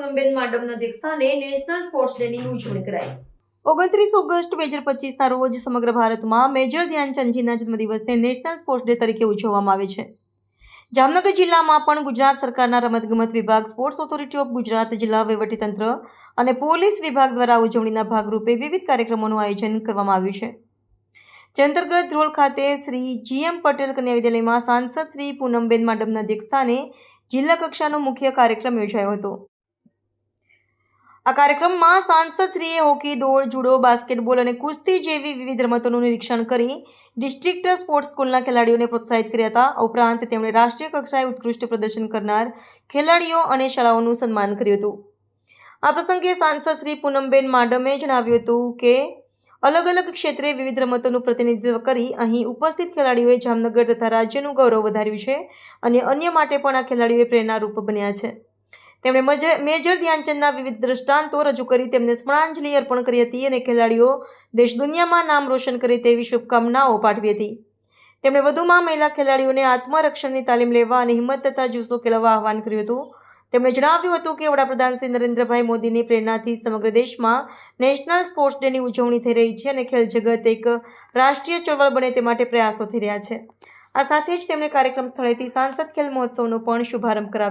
પૂનમબેન માડમના અધ્યક્ષસ્થાને national sports ડેની ઉજવણી કરાઈ। 29 ઓગસ્ટ 2025ના રોજ સમગ્ર ભારતમાં મેજર ધ્યાનચંદજીના જન્મદિવસને નેશનલ સ્પોર્ટ્સ ડે તરીકે ઉજવવામાં આવે છે। જામનગર જિલ્લામાં પણ ગુજરાત સરકારના રમતગમત વિભાગ, સ્પોર્ટ્સ ઓથોરિટી ઓફ ગુજરાત, જિલ્લા વહીવટીતંત્ર અને પોલીસ વિભાગ દ્વારા ઉજવણીના ભાગરૂપે વિવિધ કાર્યક્રમોનું આયોજન કરવામાં આવ્યું છે। જે અંતર્ગત ધ્રોલ ખાતે શ્રી GM પટેલ કન્યા વિદ્યાલયમાં સાંસદ શ્રી પૂનમબેન માડમના અધ્યક્ષસ્થાને જિલ્લા કક્ષાનો મુખ્ય કાર્યક્રમ યોજાયો હતો। આ કાર્યક્રમમાં સાંસદશ્રીએ હોકી, દોડ, જુડો, બાસ્કેટબોલ અને કુસ્તી જેવી વિવિધ રમતોનું નિરીક્ષણ કરી ડિસ્ટ્રિક્ટ સ્પોર્ટ્સ સ્કૂલના ખેલાડીઓને પ્રોત્સાહિત કર્યા હતા। આ ઉપરાંત તેમણે રાષ્ટ્રીય કક્ષાએ ઉત્કૃષ્ટ પ્રદર્શન કરનાર ખેલાડીઓ અને શાળાઓનું સન્માન કર્યું હતું। આ પ્રસંગે સાંસદ શ્રી પૂનમબેન માડમે જણાવ્યું હતું કે અલગ અલગ ક્ષેત્રે વિવિધ રમતોનું પ્રતિનિધિત્વ કરી અહીં ઉપસ્થિત ખેલાડીઓએ જામનગર તથા રાજ્યનું ગૌરવ વધાર્યું છે અને અન્ય માટે પણ આ ખેલાડીઓએ પ્રેરણારૂપ બન્યા છે। તેમણે મેજર ધ્યાનચંદના વિવિધ દ્રષ્ટાંતો રજૂ કરી તેમને સ્મરણાંજલિ અર્પણ કરી હતી અને ખેલાડીઓ દેશ દુનિયામાં નામ રોશન કરે તેવી શુભકામનાઓ પાઠવી હતી। તેમણે વધુમાં મહિલા ખેલાડીઓને આત્મરક્ષણની તાલીમ લેવા અને હિંમત તથા જુસ્સો કેળવવા આહ્વાન કર્યું હતું। તેમણે જણાવ્યું હતું કે વડાપ્રધાન શ્રી નરેન્દ્રભાઈ મોદીની પ્રેરણાથી સમગ્ર દેશમાં નેશનલ સ્પોર્ટ્સ ડેની ઉજવણી થઈ રહી છે અને ખેલ જગત એક રાષ્ટ્રીય ચળવળ બને તે માટે પ્રયાસો થઈ રહ્યા છે। આ સાથે જ તેમણે કાર્યક્રમ સ્થળેથી સાંસદ ખેલ મહોત્સવનો પણ શુભારંભ કરાવ્યો।